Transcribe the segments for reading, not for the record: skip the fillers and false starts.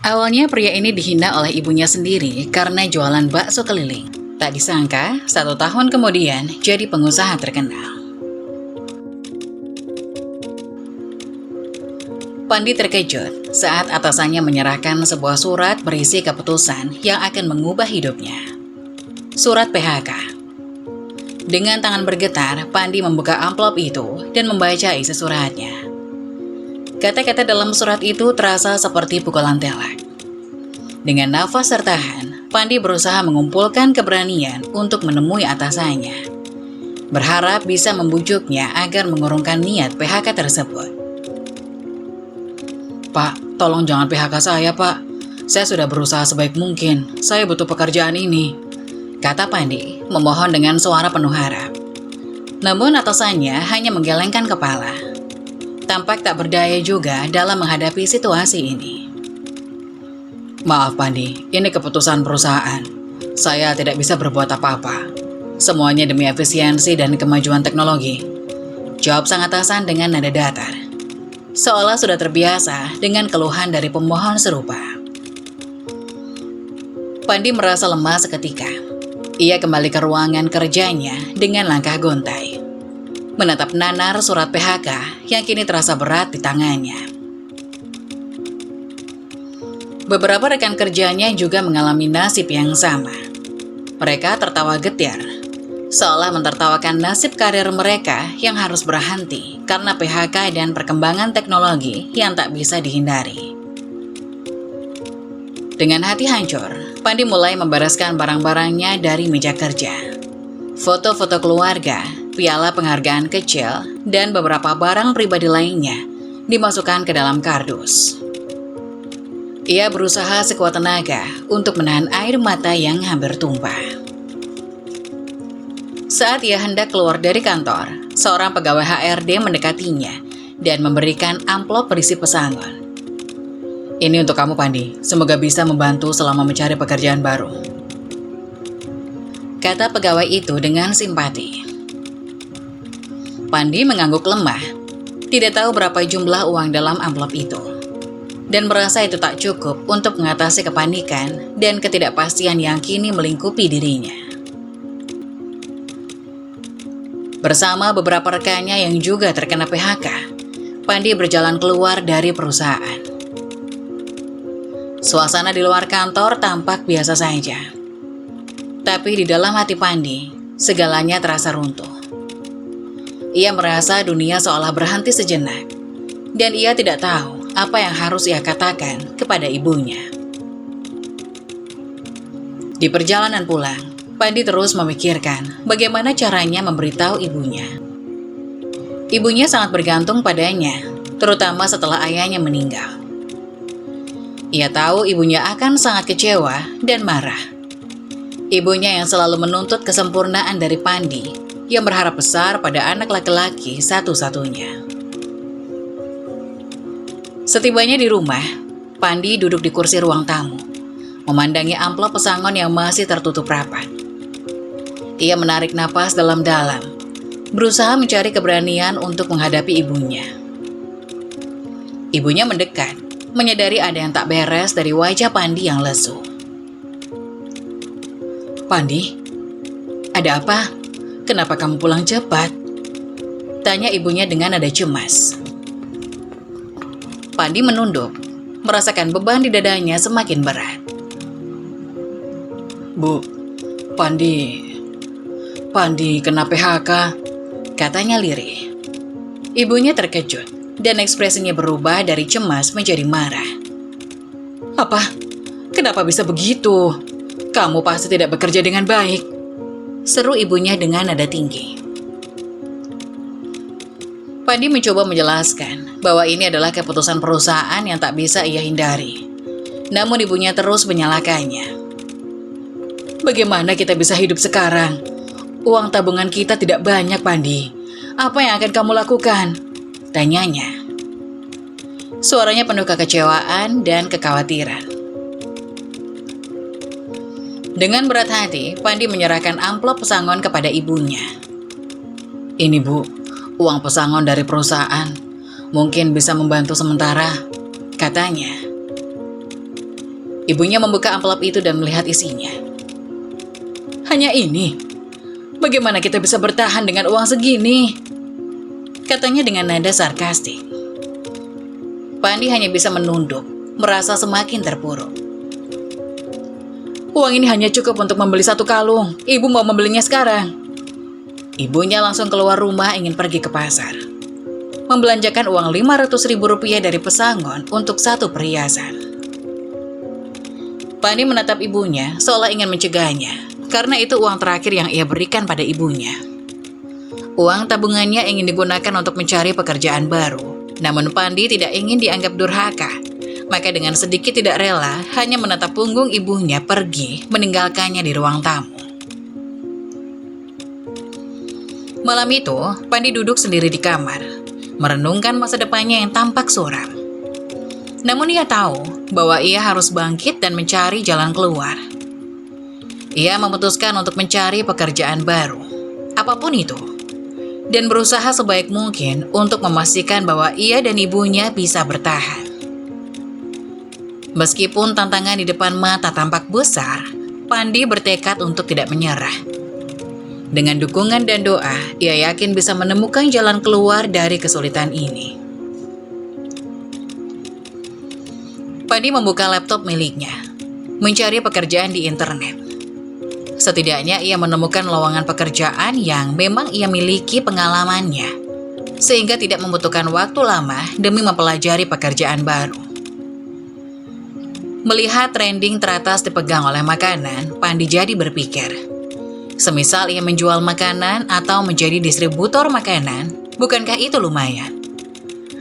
Awalnya pria ini dihina oleh ibunya sendiri karena jualan bakso keliling. Tak disangka, 1 tahun kemudian jadi pengusaha terkenal. Pandi terkejut saat atasannya menyerahkan sebuah surat berisi keputusan yang akan mengubah hidupnya. Surat PHK. Dengan tangan bergetar, Pandi membuka amplop itu dan membaca isi suratnya. Kata-kata dalam surat itu terasa seperti pukulan telak. Dengan nafas tertahan, Pandi berusaha mengumpulkan keberanian untuk menemui atasannya. Berharap bisa membujuknya agar mengurungkan niat PHK tersebut. "Pak, tolong jangan PHK saya, Pak. Saya sudah berusaha sebaik mungkin. Saya butuh pekerjaan ini," kata Pandi, memohon dengan suara penuh harap. Namun atasannya hanya menggelengkan kepala. Tampak tak berdaya juga dalam menghadapi situasi ini. "Maaf Pandi, ini keputusan perusahaan. Saya tidak bisa berbuat apa-apa. Semuanya demi efisiensi dan kemajuan teknologi," jawab sang atasan dengan nada datar. Seolah sudah terbiasa dengan keluhan dari pemohon serupa. Pandi merasa lemah seketika. Ia kembali ke ruangan kerjanya dengan langkah gontai, menatap nanar surat PHK yang kini terasa berat di tangannya. Beberapa rekan kerjanya juga mengalami nasib yang sama. Mereka tertawa getir, seolah mentertawakan nasib karir mereka yang harus berhenti karena PHK dan perkembangan teknologi yang tak bisa dihindari. Dengan hati hancur, Pandi mulai membereskan barang-barangnya dari meja kerja. Foto-foto keluarga, piala penghargaan kecil, dan beberapa barang pribadi lainnya dimasukkan ke dalam kardus. Ia berusaha sekuat tenaga untuk menahan air mata yang hampir tumpah. Saat ia hendak keluar dari kantor, seorang pegawai HRD mendekatinya dan memberikan amplop berisi pesangon. "Ini untuk kamu, Pandi. Semoga bisa membantu selama mencari pekerjaan baru," kata pegawai itu dengan simpati. Pandi mengangguk lemah, tidak tahu berapa jumlah uang dalam amplop itu, dan merasa itu tak cukup untuk mengatasi kepanikan dan ketidakpastian yang kini melingkupi dirinya. Bersama beberapa rekannya yang juga terkena PHK, Pandi berjalan keluar dari perusahaan. Suasana di luar kantor tampak biasa saja. Tapi di dalam hati Pandi, segalanya terasa runtuh. Ia merasa dunia seolah berhenti sejenak, dan ia tidak tahu apa yang harus ia katakan kepada ibunya. Di perjalanan pulang, Pandi terus memikirkan bagaimana caranya memberitahu ibunya. Ibunya sangat bergantung padanya, terutama setelah ayahnya meninggal. Ia tahu ibunya akan sangat kecewa dan marah. Ibunya yang selalu menuntut kesempurnaan dari Pandi, yang berharap besar pada anak laki-laki satu-satunya. Setibanya di rumah, Pandi duduk di kursi ruang tamu, memandangi amplop pesangon yang masih tertutup rapat. Ia menarik napas dalam-dalam, berusaha mencari keberanian untuk menghadapi ibunya. Ibunya mendekat, menyadari ada yang tak beres dari wajah Pandi yang lesu. "Pandi, ada apa? Kenapa kamu pulang cepat?" tanya ibunya dengan nada cemas. Pandi menunduk, merasakan beban di dadanya semakin berat. "Bu, Pandi kena PHK," katanya lirih. Ibunya terkejut dan ekspresinya berubah dari cemas menjadi marah. "Apa? Kenapa bisa begitu? Kamu pasti tidak bekerja dengan baik," seru ibunya dengan nada tinggi. Pandi mencoba menjelaskan bahwa ini adalah keputusan perusahaan yang tak bisa ia hindari. Namun ibunya terus menyalahkannya. "Bagaimana kita bisa hidup sekarang? Uang tabungan kita tidak banyak, Pandi. Apa yang akan kamu lakukan?" tanyanya. Suaranya penuh kekecewaan dan kekhawatiran. Dengan berat hati, Pandi menyerahkan amplop pesangon kepada ibunya. "Ini Bu, uang pesangon dari perusahaan. Mungkin bisa membantu sementara," katanya. Ibunya membuka amplop itu dan melihat isinya. "Hanya ini? Bagaimana kita bisa bertahan dengan uang segini?" katanya dengan nada sarkastik. Pandi hanya bisa menunduk, merasa semakin terpuruk. "Uang ini hanya cukup untuk membeli 1 kalung. Ibu mau membelinya sekarang." Ibunya langsung keluar rumah ingin pergi ke pasar, membelanjakan uang Rp500.000 dari pesangon untuk 1 perhiasan. Pandi menatap ibunya seolah ingin mencegahnya, karena itu uang terakhir yang ia berikan pada ibunya. Uang tabungannya ingin digunakan untuk mencari pekerjaan baru, namun Pandi tidak ingin dianggap durhaka, maka dengan sedikit tidak rela hanya menatap punggung ibunya pergi meninggalkannya di ruang tamu. Malam itu, Pandi duduk sendiri di kamar, merenungkan masa depannya yang tampak suram. Namun ia tahu bahwa ia harus bangkit dan mencari jalan keluar. Ia memutuskan untuk mencari pekerjaan baru, apapun itu, dan berusaha sebaik mungkin untuk memastikan bahwa ia dan ibunya bisa bertahan. Meskipun tantangan di depan mata tampak besar, Pandi bertekad untuk tidak menyerah. Dengan dukungan dan doa, ia yakin bisa menemukan jalan keluar dari kesulitan ini. Pandi membuka laptop miliknya, mencari pekerjaan di internet. Setidaknya ia menemukan lowongan pekerjaan yang memang ia miliki pengalamannya, sehingga tidak membutuhkan waktu lama demi mempelajari pekerjaan baru. Melihat trending teratas dipegang oleh makanan, Pandi jadi berpikir, semisal ia menjual makanan atau menjadi distributor makanan, bukankah itu lumayan?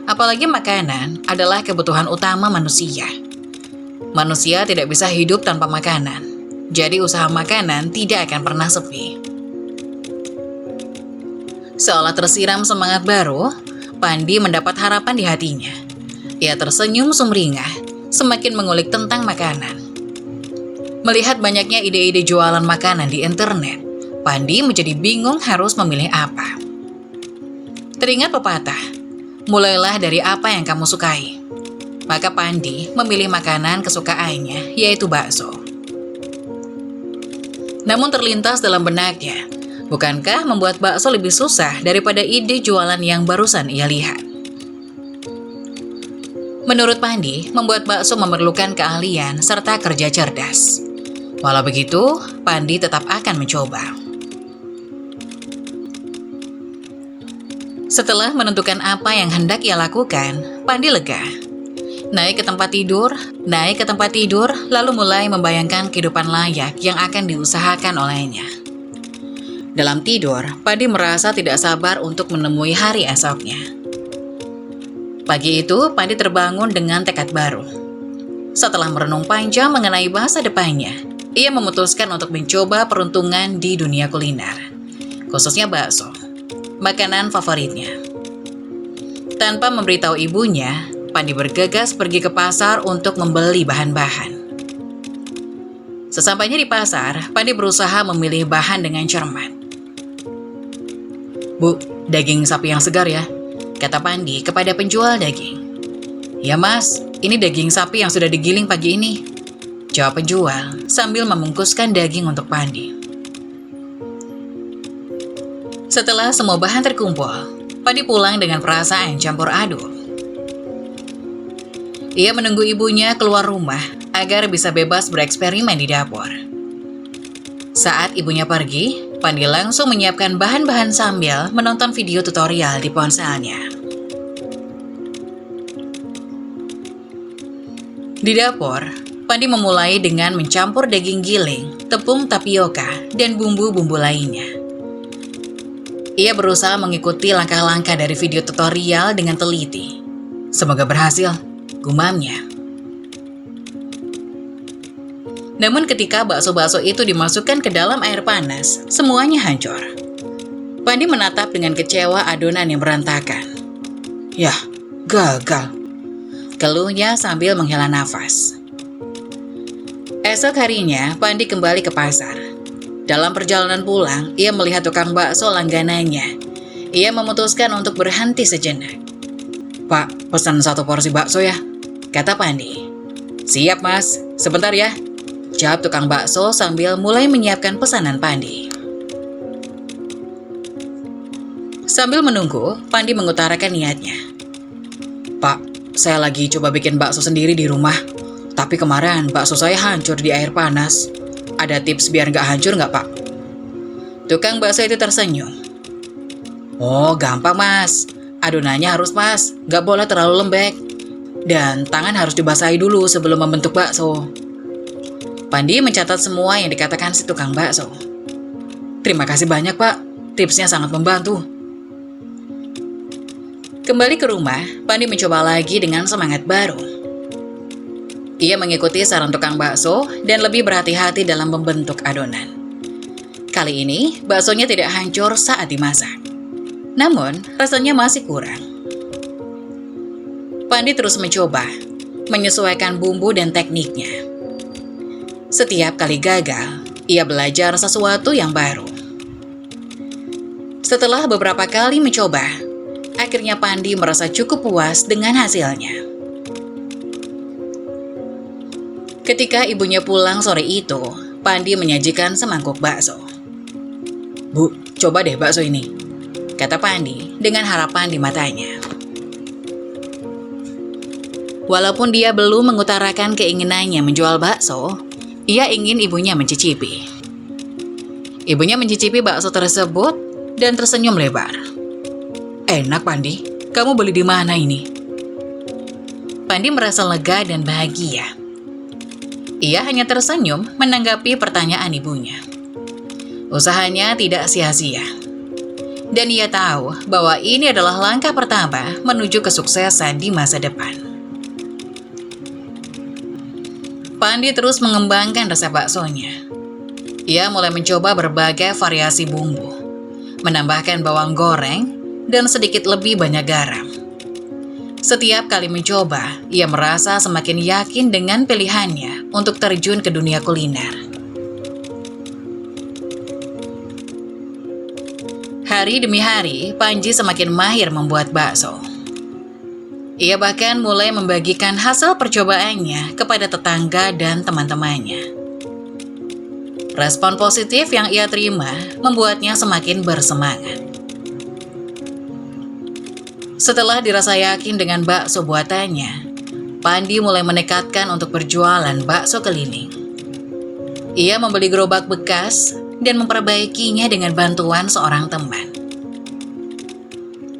Apalagi makanan adalah kebutuhan utama manusia. Manusia tidak bisa hidup tanpa makanan, jadi usaha makanan tidak akan pernah sepi. Seolah tersiram semangat baru, Pandi mendapat harapan di hatinya. Ia tersenyum sumringah, semakin mengulik tentang makanan. Melihat banyaknya ide-ide jualan makanan di internet, Pandi menjadi bingung harus memilih apa. Teringat pepatah, mulailah dari apa yang kamu sukai. Maka Pandi memilih makanan kesukaannya, yaitu bakso. Namun terlintas dalam benaknya, bukankah membuat bakso lebih susah daripada ide jualan yang barusan ia lihat? Menurut Pandi, membuat bakso memerlukan keahlian serta kerja cerdas. Walau begitu, Pandi tetap akan mencoba. Setelah menentukan apa yang hendak ia lakukan, Pandi lega. Naik ke tempat tidur, lalu mulai membayangkan kehidupan layak yang akan diusahakan olehnya. Dalam tidur, Pandi merasa tidak sabar untuk menemui hari esoknya. Pagi itu, Pandi terbangun dengan tekad baru. Setelah merenung panjang mengenai masa depannya, ia memutuskan untuk mencoba peruntungan di dunia kuliner, khususnya bakso, makanan favoritnya. Tanpa memberitahu ibunya, Pandi bergegas pergi ke pasar untuk membeli bahan-bahan. Sesampainya di pasar, Pandi berusaha memilih bahan dengan cermat. "Bu, daging sapi yang segar ya," kata Pandi kepada penjual daging. "Ya mas, ini daging sapi yang sudah digiling pagi ini," jawab penjual sambil membungkuskan daging untuk Pandi. Setelah semua bahan terkumpul, Pandi pulang dengan perasaan campur aduk. Ia menunggu ibunya keluar rumah agar bisa bebas bereksperimen di dapur. Saat ibunya pergi, Pandi langsung menyiapkan bahan-bahan sambil menonton video tutorial di ponselnya. Di dapur, Pandi memulai dengan mencampur daging giling, tepung tapioka, dan bumbu-bumbu lainnya. Ia berusaha mengikuti langkah-langkah dari video tutorial dengan teliti. "Semoga berhasil," gumamnya. Namun ketika bakso-bakso itu dimasukkan ke dalam air panas, semuanya hancur. Pandi menatap dengan kecewa adonan yang berantakan. "Yah, gagal," keluhnya sambil menghela nafas. Esok harinya, Pandi kembali ke pasar. Dalam perjalanan pulang, ia melihat tukang bakso langganannya. Ia memutuskan untuk berhenti sejenak. "Pak, pesan 1 porsi bakso ya," kata Pandi. "Siap mas," Sebentar ya, jawab tukang bakso sambil mulai menyiapkan pesanan Pandi. Sambil menunggu, Pandi mengutarakan niatnya. Pak, saya lagi coba bikin bakso sendiri di rumah. Tapi kemarin bakso saya hancur di air panas. Ada tips biar nggak hancur nggak, Pak? Tukang bakso itu tersenyum. Oh, gampang mas. Adonannya harus pas, nggak boleh terlalu lembek. Dan tangan harus dibasahi dulu sebelum membentuk bakso. Pandi mencatat semua yang dikatakan si tukang bakso. Terima kasih banyak, Pak. Tipsnya sangat membantu. Kembali ke rumah, Pandi mencoba lagi dengan semangat baru. Ia mengikuti saran tukang bakso dan lebih berhati-hati dalam membentuk adonan. Kali ini, baksonya tidak hancur saat dimasak. Namun, rasanya masih kurang. Pandi terus mencoba, menyesuaikan bumbu dan tekniknya. Setiap kali gagal, ia belajar sesuatu yang baru. Setelah beberapa kali mencoba, akhirnya Pandi merasa cukup puas dengan hasilnya. Ketika ibunya pulang sore itu, Pandi menyajikan semangkuk bakso. Bu, coba deh bakso ini, kata Pandi dengan harapan di matanya. Walaupun dia belum mengutarakan keinginannya menjual bakso, ia ingin ibunya mencicipi. Ibunya mencicipi bakso tersebut dan tersenyum lebar. Enak, Pandi. Kamu beli di mana ini? Pandi merasa lega dan bahagia. Ia hanya tersenyum menanggapi pertanyaan ibunya. Usahanya tidak sia-sia. Dan ia tahu bahwa ini adalah langkah pertama menuju kesuksesan di masa depan. Pandi terus mengembangkan resep baksonya. Ia mulai mencoba berbagai variasi bumbu, menambahkan bawang goreng, dan sedikit lebih banyak garam. Setiap kali mencoba, ia merasa semakin yakin dengan pilihannya untuk terjun ke dunia kuliner. Hari demi hari, Panji semakin mahir membuat bakso. Ia bahkan mulai membagikan hasil percobaannya kepada tetangga dan teman-temannya. Respon positif yang ia terima membuatnya semakin bersemangat. Setelah dirasa yakin dengan bakso buatannya, Pandi mulai menekatkan untuk berjualan bakso keliling. Ia membeli gerobak bekas dan memperbaikinya dengan bantuan seorang teman.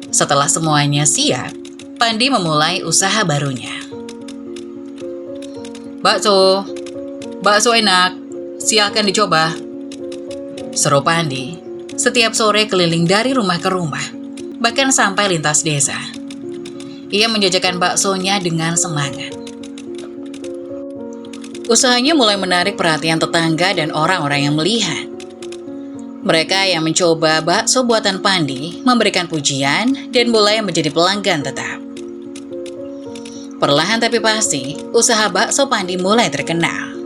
Setelah semuanya siap, Pandi memulai usaha barunya. Bakso enak, silakan dicoba, seru Pandi setiap sore keliling dari rumah ke rumah. Bahkan sampai lintas desa. Ia menjajakan baksonya dengan semangat. Usahanya mulai menarik perhatian tetangga dan orang-orang yang melihat. Mereka yang mencoba bakso buatan Pandi memberikan pujian dan mulai menjadi pelanggan tetap. Perlahan tapi pasti, usaha bakso Pandi mulai terkenal.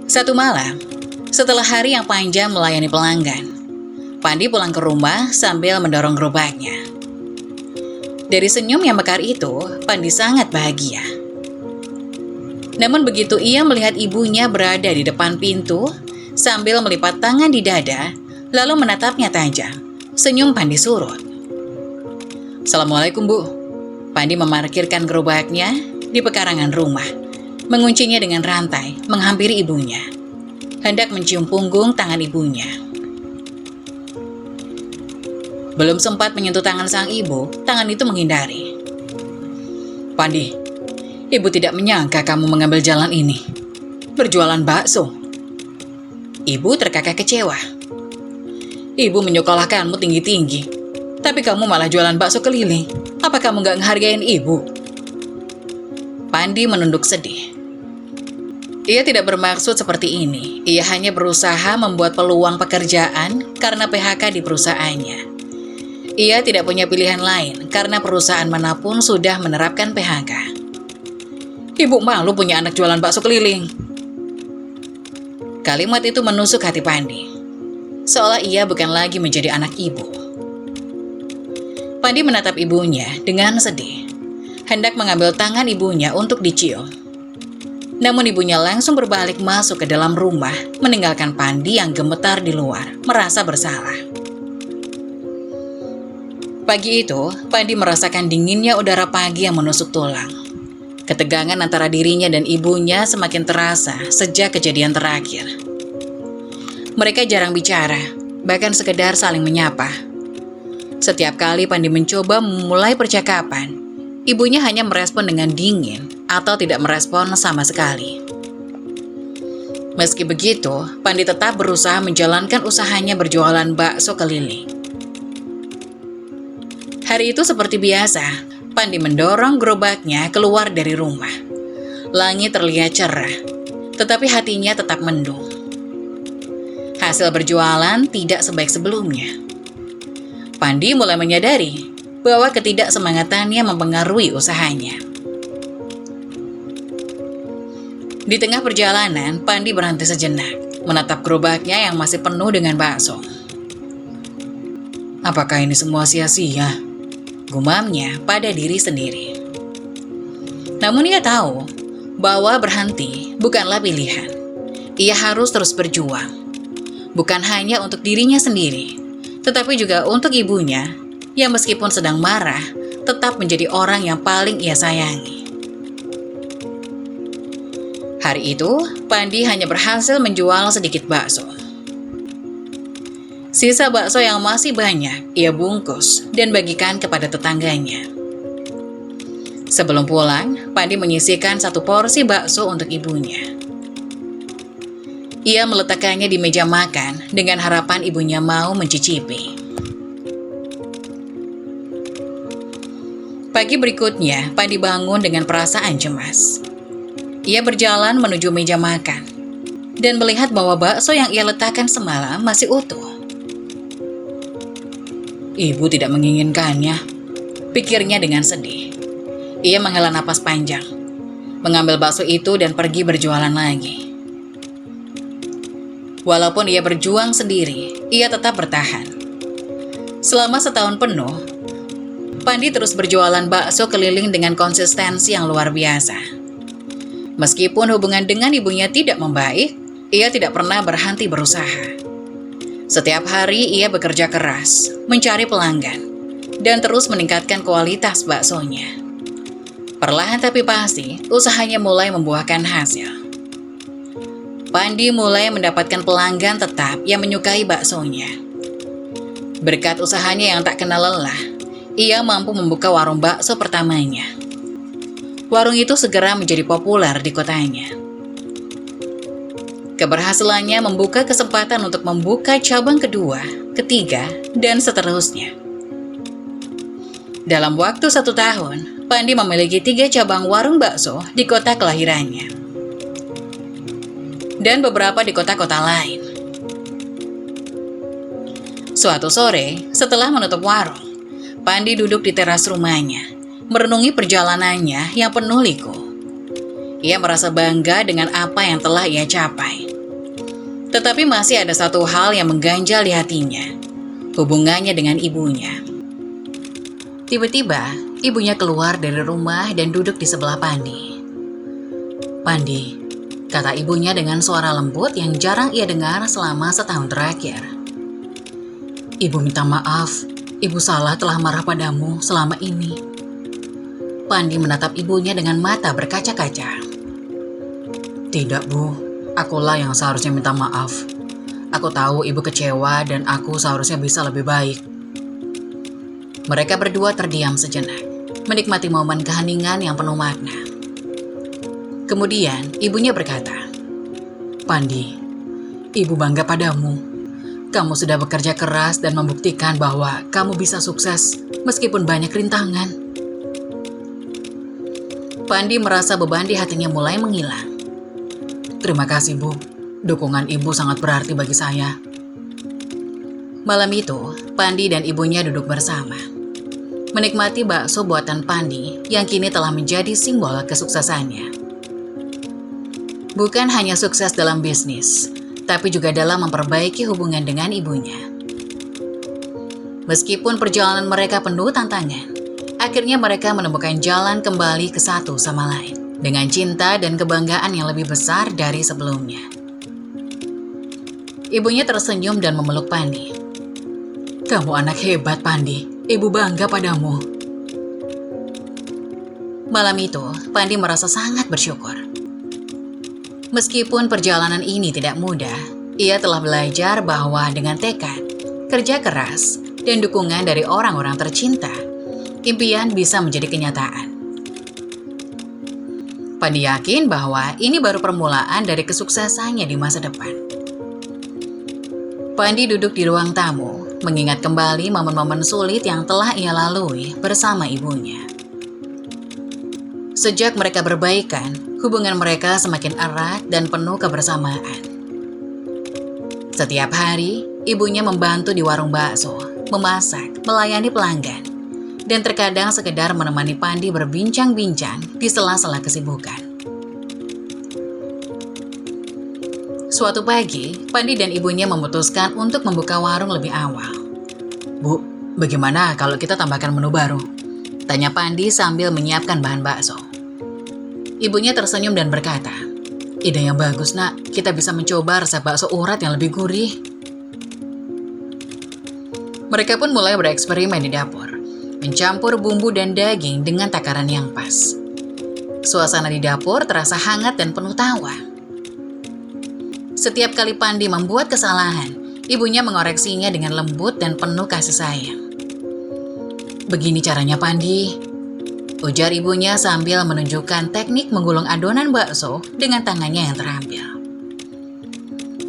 Satu malam, setelah hari yang panjang melayani pelanggan, Pandi pulang ke rumah sambil mendorong gerobaknya. Dari senyum yang mekar itu, Pandi sangat bahagia. Namun begitu ia melihat ibunya berada di depan pintu, sambil melipat tangan di dada, lalu menatapnya tajam, senyum Pandi surut. Assalamualaikum, Bu. Pandi memarkirkan gerobaknya di pekarangan rumah, menguncinya dengan rantai, menghampiri ibunya. Hendak mencium punggung tangan ibunya. Belum sempat menyentuh tangan sang ibu, tangan itu menghindari. Pandi, ibu tidak menyangka kamu mengambil jalan ini. Berjualan bakso. Ibu terkakak kecewa. Ibu menyekolahkanmu tinggi-tinggi, tapi kamu malah jualan bakso keliling. Apa kamu gak ngehargain ibu? Pandi menunduk sedih. Ia tidak bermaksud seperti ini. Ia hanya berusaha membuat peluang pekerjaan karena PHK di perusahaannya. Ia tidak punya pilihan lain karena perusahaan manapun sudah menerapkan PHK. Ibu malu punya anak jualan bakso keliling. Kalimat itu menusuk hati Pandi. Seolah ia bukan lagi menjadi anak ibu. Pandi menatap ibunya dengan sedih. Hendak mengambil tangan ibunya untuk dicium. Namun ibunya langsung berbalik masuk ke dalam rumah, meninggalkan Pandi yang gemetar di luar, merasa bersalah. Pagi itu, Pandi merasakan dinginnya udara pagi yang menusuk tulang. Ketegangan antara dirinya dan ibunya semakin terasa sejak kejadian terakhir. Mereka jarang bicara, bahkan sekedar saling menyapa. Setiap kali Pandi mencoba memulai percakapan, ibunya hanya merespon dengan dingin atau tidak merespon sama sekali. Meski begitu, Pandi tetap berusaha menjalankan usahanya berjualan bakso keliling. Hari itu seperti biasa, Pandi mendorong gerobaknya keluar dari rumah. Langit terlihat cerah, tetapi hatinya tetap mendung. Hasil berjualan tidak sebaik sebelumnya. Pandi mulai menyadari bahwa ketidaksemangatannya mempengaruhi usahanya. Di tengah perjalanan, Pandi berhenti sejenak, menatap gerobaknya yang masih penuh dengan bakso. Apakah ini semua sia-sia? Gumamnya pada diri sendiri. Namun ia tahu bahwa berhenti bukanlah pilihan. Ia harus terus berjuang. Bukan hanya untuk dirinya sendiri, tetapi juga untuk ibunya yang meskipun sedang marah, tetap menjadi orang yang paling ia sayangi. Hari itu, Pandi hanya berhasil menjual sedikit bakso. Sisa bakso yang masih banyak, ia bungkus dan bagikan kepada tetangganya. Sebelum pulang, Pandi menyisihkan satu porsi bakso untuk ibunya. Ia meletakkannya di meja makan dengan harapan ibunya mau mencicipi. Pagi berikutnya, Pandi bangun dengan perasaan cemas. Ia berjalan menuju meja makan dan melihat bahwa bakso yang ia letakkan semalam masih utuh. Ibu tidak menginginkannya, pikirnya dengan sedih. Ia menghela napas panjang, mengambil bakso itu dan pergi berjualan lagi. Walaupun ia berjuang sendiri, ia tetap bertahan. Selama setahun penuh, Pandi terus berjualan bakso keliling dengan konsistensi yang luar biasa. Meskipun hubungan dengan ibunya tidak membaik, ia tidak pernah berhenti berusaha. Setiap hari ia bekerja keras, mencari pelanggan, dan terus meningkatkan kualitas baksonya. Perlahan tapi pasti, usahanya mulai membuahkan hasil. Pandi mulai mendapatkan pelanggan tetap yang menyukai baksonya. Berkat usahanya yang tak kenal lelah, ia mampu membuka warung bakso pertamanya. Warung itu segera menjadi populer di kotanya. Keberhasilannya membuka kesempatan untuk membuka cabang kedua, ketiga, dan seterusnya. Dalam waktu 1 tahun, Pandi memiliki 3 cabang warung bakso di kota kelahirannya. Dan beberapa di kota-kota lain. Suatu sore, setelah menutup warung, Pandi duduk di teras rumahnya, merenungi perjalanannya yang penuh liku. Ia merasa bangga dengan apa yang telah ia capai. Tetapi masih ada satu hal yang mengganjal di hatinya, hubungannya dengan ibunya. Tiba-tiba, ibunya keluar dari rumah dan duduk di sebelah Pandi. Pandi, kata ibunya dengan suara lembut yang jarang ia dengar selama setahun terakhir. Ibu minta maaf, ibu salah telah marah padamu selama ini. Pandi menatap ibunya dengan mata berkaca-kaca. Tidak, Bu. Akulah yang seharusnya minta maaf. Aku tahu ibu kecewa dan aku seharusnya bisa lebih baik. Mereka berdua terdiam sejenak, menikmati momen keheningan yang penuh makna. Kemudian, ibunya berkata, Pandi, ibu bangga padamu. Kamu sudah bekerja keras dan membuktikan bahwa kamu bisa sukses meskipun banyak rintangan. Pandi merasa beban di hatinya mulai menghilang. Terima kasih, Bu. Dukungan ibu sangat berarti bagi saya. Malam itu, Pandi dan ibunya duduk bersama, menikmati bakso buatan Pandi yang kini telah menjadi simbol kesuksesannya. Bukan hanya sukses dalam bisnis, tapi juga dalam memperbaiki hubungan dengan ibunya. Meskipun perjalanan mereka penuh tantangan, akhirnya mereka menemukan jalan kembali ke satu sama lain. dengan cinta dan kebanggaan yang lebih besar dari sebelumnya. Ibunya tersenyum dan memeluk Pandi. "Kamu anak hebat, Pandi. Ibu bangga padamu." Malam itu, Pandi merasa sangat bersyukur. Meskipun perjalanan ini tidak mudah, ia telah belajar bahwa dengan tekad, kerja keras, dan dukungan dari orang-orang tercinta, impian bisa menjadi kenyataan. Pandi yakin bahwa ini baru permulaan dari kesuksesannya di masa depan. Pandi duduk di ruang tamu, mengingat kembali momen-momen sulit yang telah ia lalui bersama ibunya. Sejak mereka berbaikan, hubungan mereka semakin erat dan penuh kebersamaan. Setiap hari, ibunya membantu di warung bakso, memasak, melayani pelanggan, dan terkadang sekedar menemani Pandi berbincang-bincang di sela-sela kesibukan. Suatu pagi, Pandi dan ibunya memutuskan untuk membuka warung lebih awal. "Bu, bagaimana kalau kita tambahkan menu baru?" tanya Pandi sambil menyiapkan bahan bakso. Ibunya tersenyum dan berkata, "Ide yang bagus, Nak. Kita bisa mencoba resep bakso urat yang lebih gurih." Mereka pun mulai bereksperimen di dapur, mencampur bumbu dan daging dengan takaran yang pas. Suasana di dapur terasa hangat dan penuh tawa. Setiap kali Pandi membuat kesalahan, ibunya mengoreksinya dengan lembut dan penuh kasih sayang. "Begini caranya, Pandi," ujar ibunya sambil menunjukkan teknik menggulung adonan bakso dengan tangannya yang terampil.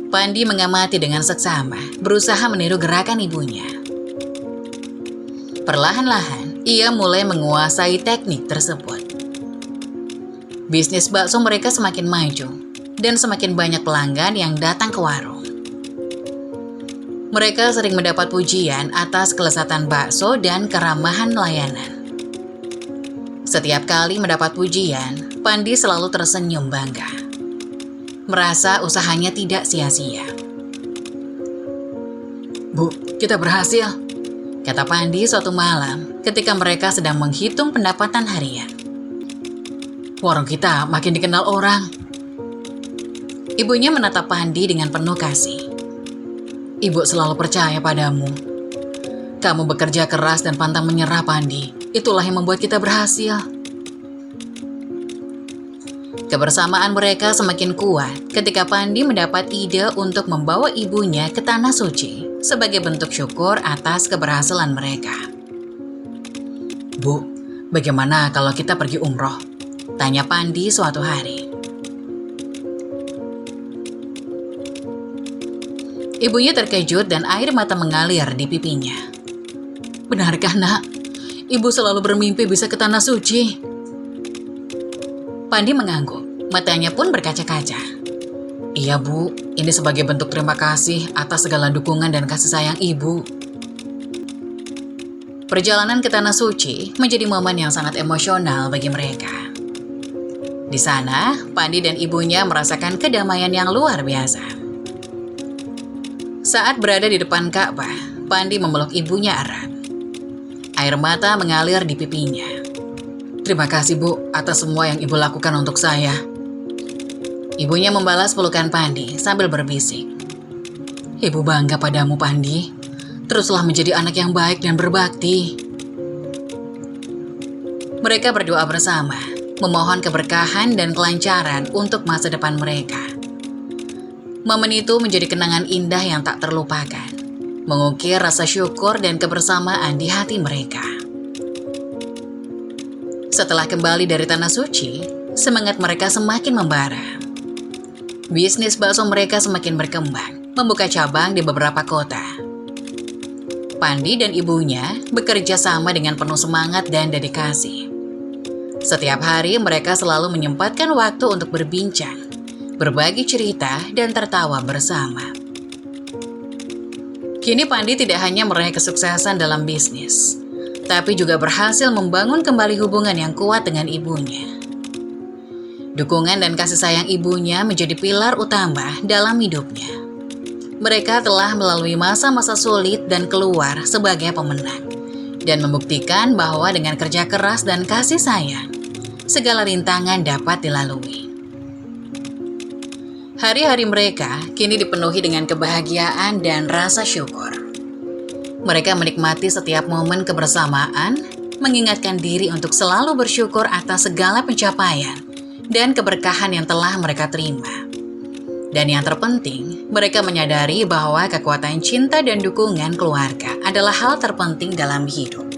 Pandi mengamati dengan seksama, berusaha meniru gerakan ibunya. Perlahan-lahan, ia mulai menguasai teknik tersebut. Bisnis bakso mereka semakin maju, dan semakin banyak pelanggan yang datang ke warung. Mereka sering mendapat pujian atas kelezatan bakso dan keramahan layanan. Setiap kali mendapat pujian, Pandi selalu tersenyum bangga, merasa usahanya tidak sia-sia. "Bu, kita berhasil," kata Pandi suatu malam ketika mereka sedang menghitung pendapatan harian. "Warung kita makin dikenal orang." Ibunya menatap Pandi dengan penuh kasih. "Ibu selalu percaya padamu. Kamu bekerja keras dan pantang menyerah, Pandi. Itulah yang membuat kita berhasil." Kebersamaan mereka semakin kuat ketika Pandi mendapat ide untuk membawa ibunya ke Tanah Suci sebagai bentuk syukur atas keberhasilan mereka. "Bu, bagaimana kalau kita pergi umroh?" tanya Pandi suatu hari. Ibunya terkejut dan air mata mengalir di pipinya. "Benarkah, Nak? Ibu selalu bermimpi bisa ke Tanah Suci." Pandi mengangguk, matanya pun berkaca-kaca. "Iya, Bu, ini sebagai bentuk terima kasih atas segala dukungan dan kasih sayang Ibu." Perjalanan ke Tanah Suci menjadi momen yang sangat emosional bagi mereka. Di sana, Pandi dan ibunya merasakan kedamaian yang luar biasa. Saat berada di depan Ka'bah, Pandi memeluk ibunya erat. Air mata mengalir di pipinya. "Terima kasih, Bu, atas semua yang Ibu lakukan untuk saya." Ibunya membalas pelukan Pandi sambil berbisik, "Ibu bangga padamu, Pandi. Teruslah menjadi anak yang baik dan berbakti." Mereka berdoa bersama, memohon keberkahan dan kelancaran untuk masa depan mereka. Momen itu menjadi kenangan indah yang tak terlupakan, mengukir rasa syukur dan kebersamaan di hati mereka. Setelah kembali dari Tanah Suci, semangat mereka semakin membara. Bisnis bakso mereka semakin berkembang, membuka cabang di beberapa kota. Pandi dan ibunya bekerja sama dengan penuh semangat dan dedikasi. Setiap hari mereka selalu menyempatkan waktu untuk berbincang, berbagi cerita, dan tertawa bersama. Kini Pandi tidak hanya meraih kesuksesan dalam bisnis, tapi juga berhasil membangun kembali hubungan yang kuat dengan ibunya. Dukungan dan kasih sayang ibunya menjadi pilar utama dalam hidupnya. Mereka telah melalui masa-masa sulit dan keluar sebagai pemenang, dan membuktikan bahwa dengan kerja keras dan kasih sayang, segala rintangan dapat dilalui. Hari-hari mereka kini dipenuhi dengan kebahagiaan dan rasa syukur. Mereka menikmati setiap momen kebersamaan, mengingatkan diri untuk selalu bersyukur atas segala pencapaian dan keberkahan yang telah mereka terima. Dan yang terpenting, mereka menyadari bahwa kekuatan cinta dan dukungan keluarga adalah hal terpenting dalam hidup.